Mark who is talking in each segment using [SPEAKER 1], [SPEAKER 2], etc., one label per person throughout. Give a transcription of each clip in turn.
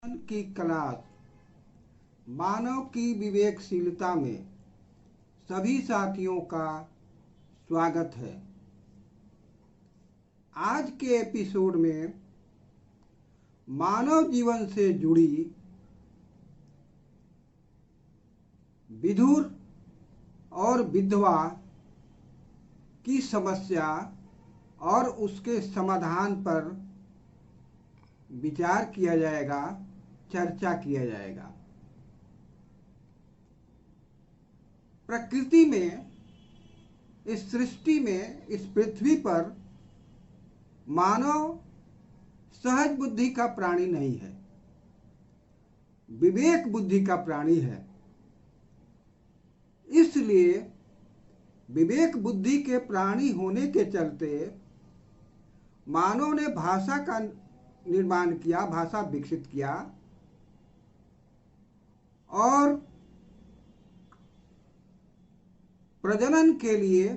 [SPEAKER 1] की क्लास मानव की विवेकशीलता में सभी साथियों का स्वागत है। आज के एपिसोड में मानव जीवन से जुड़ी विधुर और विधवा की समस्या और उसके समाधान पर विचार किया जाएगा, चर्चा किया जाएगा। प्रकृति में, इस सृष्टि में, इस पृथ्वी पर मानव सहज बुद्धि का प्राणी नहीं है, विवेक बुद्धि का प्राणी है। इसलिए विवेक बुद्धि के प्राणी होने के चलते मानव ने भाषा का निर्माण किया, भाषा विकसित किया और प्रजनन के लिए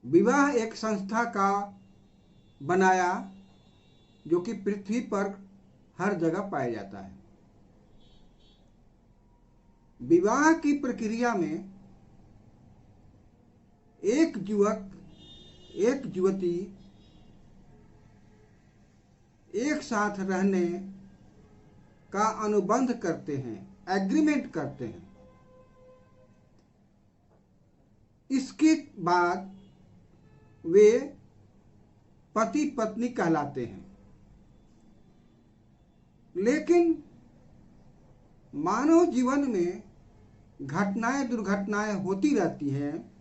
[SPEAKER 1] विवाह एक संस्था का बनाया जो कि पृथ्वी पर हर जगह पाया जाता है। विवाह की प्रक्रिया में एक युवक एक युवती एक साथ रहने का अनुबंध करते हैं, एग्रीमेंट करते हैं। इसके बाद वे पति पत्नी कहलाते हैं। लेकिन मानव जीवन में घटनाएं दुर्घटनाएं होती रहती हैं।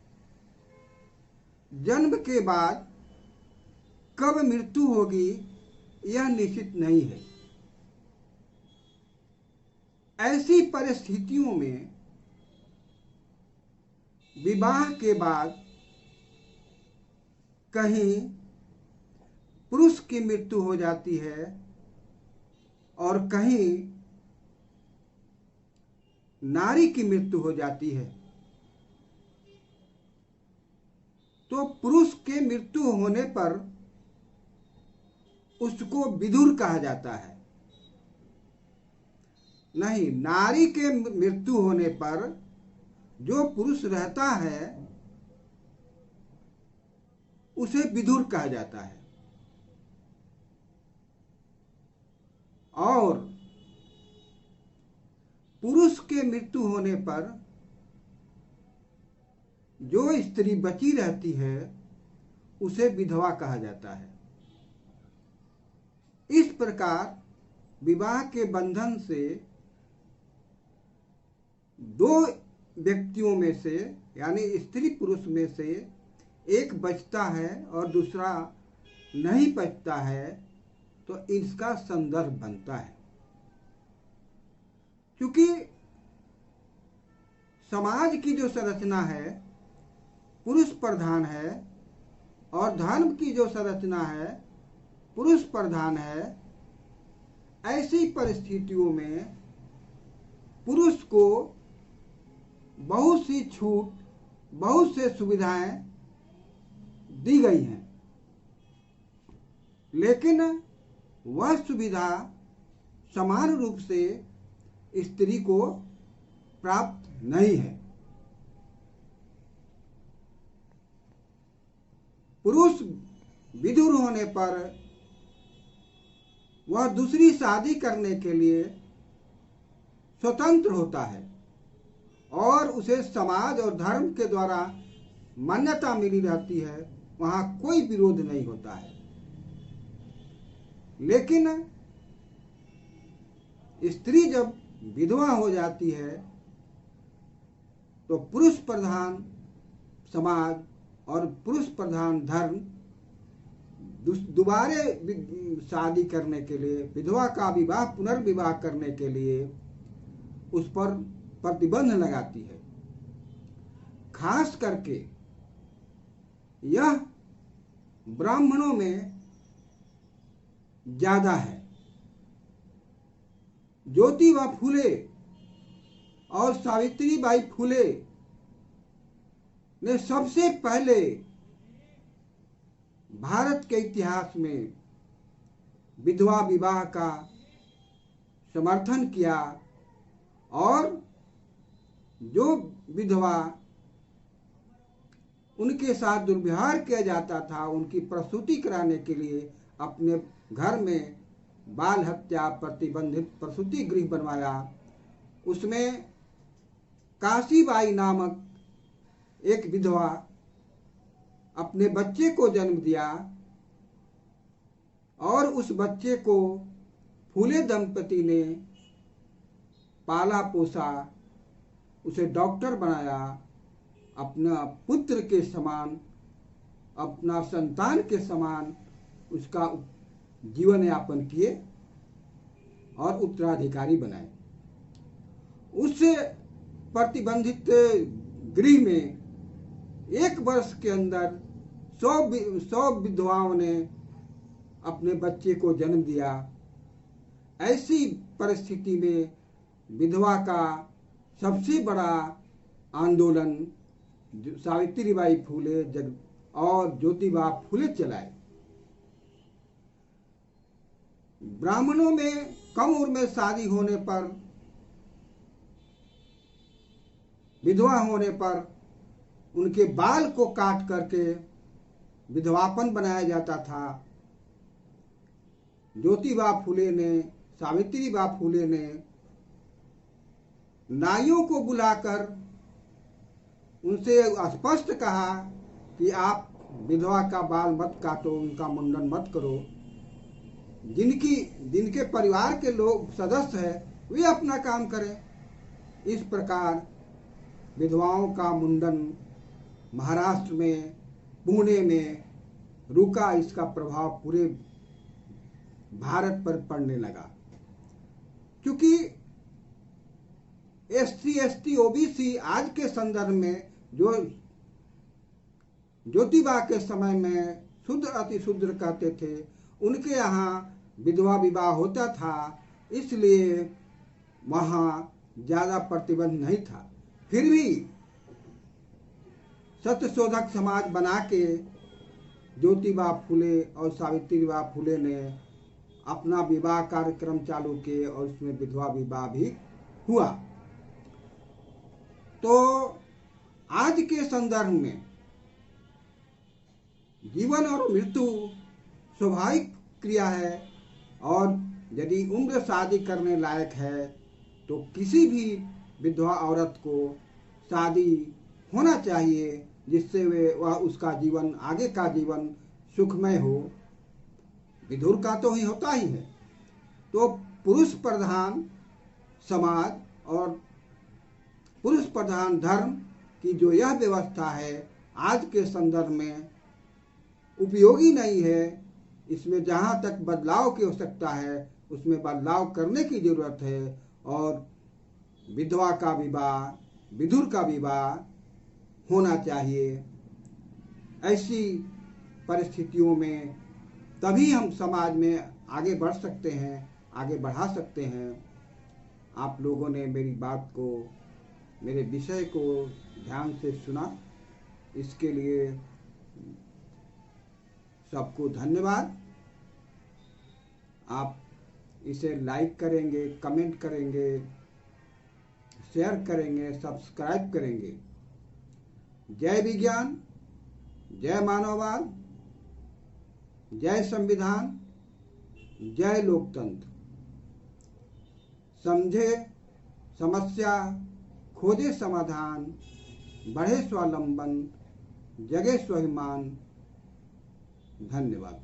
[SPEAKER 1] जन्म के बाद कब मृत्यु होगी यह निश्चित नहीं है। ऐसी परिस्थितियों में विवाह के बाद कहीं पुरुष की मृत्यु हो जाती है और कहीं नारी की मृत्यु हो जाती है। तो पुरुष के मृत्यु होने पर उसको विधुर कहा जाता है। नहीं, नारी के मृत्यु होने पर जो पुरुष रहता है उसे विधुर कहा जाता है। और पुरुष के मृत्यु होने पर जो स्त्री बची रहती है उसे विधवा कहा जाता है। इस प्रकार विवाह के बंधन से दो व्यक्तियों में से यानी स्त्री पुरुष में से एक बचता है और दूसरा नहीं बचता है, तो इसका संदर्भ बनता है। क्योंकि समाज की जो संरचना है पुरुष प्रधान है और धर्म की जो संरचना है पुरुष प्रधान है, ऐसी परिस्थितियों में पुरुष को बहुत सी छूट, बहुत से सुविधाएं दी गई हैं, लेकिन वह सुविधा समान रूप से स्त्री को प्राप्त नहीं है। पुरुष विधुर होने पर वह दूसरी शादी करने के लिए स्वतंत्र होता है और उसे समाज और धर्म के द्वारा मान्यता मिली रहती है, वहां कोई विरोध नहीं होता है। लेकिन स्त्री जब विधवा हो जाती है तो पुरुष प्रधान समाज और पुरुष प्रधान धर्म दोबारे शादी करने के लिए, विधवा का विवाह पुनर्विवाह करने के लिए उस पर प्रतिबंध लगाती है। खास करके यह ब्राह्मणों में ज्यादा है। ज्योतिबा फुले और सावित्रीबाई फुले ने सबसे पहले भारत के इतिहास में विधवा विवाह का समर्थन किया और जो विधवा उनके साथ दुर्व्यवहार किया जाता था उनकी प्रसूति कराने के लिए अपने घर में बाल हत्या प्रतिबंधित प्रसूति गृह बनवाया। उसमें काशीबाई नामक एक विधवा अपने बच्चे को जन्म दिया और उस बच्चे को फूले दंपति ने पाला पोसा, उसे डॉक्टर बनाया, अपना पुत्र के समान, अपना संतान के समान उसका जीवन यापन किए और उत्तराधिकारी बनाए। उस प्रतिबंधित गृह में 1 वर्ष के अंदर 100 विधवाओं ने अपने बच्चे को जन्म दिया। ऐसी परिस्थिति में विधवा का सबसे बड़ा आंदोलन सावित्रीबाई फूले और ज्योतिबा फूले चलाए। ब्राह्मणों में कम उम्र में शादी होने पर, विधवा होने पर उनके बाल को काट करके विधवापन बनाया जाता था। ज्योतिबा फूले ने, सावित्रीबा फूले ने नाइयों को बुलाकर उनसे स्पष्ट कहा कि आप विधवा का बाल मत काटो, उनका मुंडन मत करो। जिनके परिवार के लोग सदस्य हैं वे अपना काम करें। इस प्रकार विधवाओं का मुंडन महाराष्ट्र में, पुणे में रुका। इसका प्रभाव पूरे भारत पर पड़ने लगा, क्योंकि SC ST OBC आज के संदर्भ में जो ज्योतिबा के समय में शुद्र अति शुद्र कहते थे, उनके यहाँ विधवा विवाह होता था, इसलिए वहाँ ज़्यादा प्रतिबंध नहीं था। फिर भी सत्यशोधक समाज बना के ज्योतिबा फूले और सावित्रीबा फूले ने अपना विवाह कार्यक्रम चालू किए और उसमें विधवा विवाह भी हुआ। तो आज के संदर्भ में जीवन और मृत्यु स्वाभाविक क्रिया है, और यदि उम्र शादी करने लायक है तो किसी भी विधवा औरत को शादी होना चाहिए, जिससे वह उसका जीवन, आगे का जीवन सुखमय हो। विधुर का तो ही होता ही है। तो पुरुष प्रधान समाज और पुरुष प्रधान धर्म की जो यह व्यवस्था है आज के संदर्भ में उपयोगी नहीं है। इसमें जहाँ तक बदलाव की आवश्यकता है उसमें बदलाव करने की जरूरत है, और विधवा का विवाह, विधुर का विवाह होना चाहिए। ऐसी परिस्थितियों में तभी हम समाज में आगे बढ़ सकते हैं, आगे बढ़ा सकते हैं। आप लोगों ने मेरी बात को, मेरे विषय को ध्यान से सुना, इसके लिए सबको धन्यवाद। आप इसे लाइक करेंगे, कमेंट करेंगे, शेयर करेंगे, सब्सक्राइब करेंगे। जय विज्ञान, जय मानववाद, जय संविधान, जय लोकतंत्र। समझे समस्या, खोजे समाधान, बढ़े स्वावलंबन, जगे स्वाभिमान। धन्यवाद।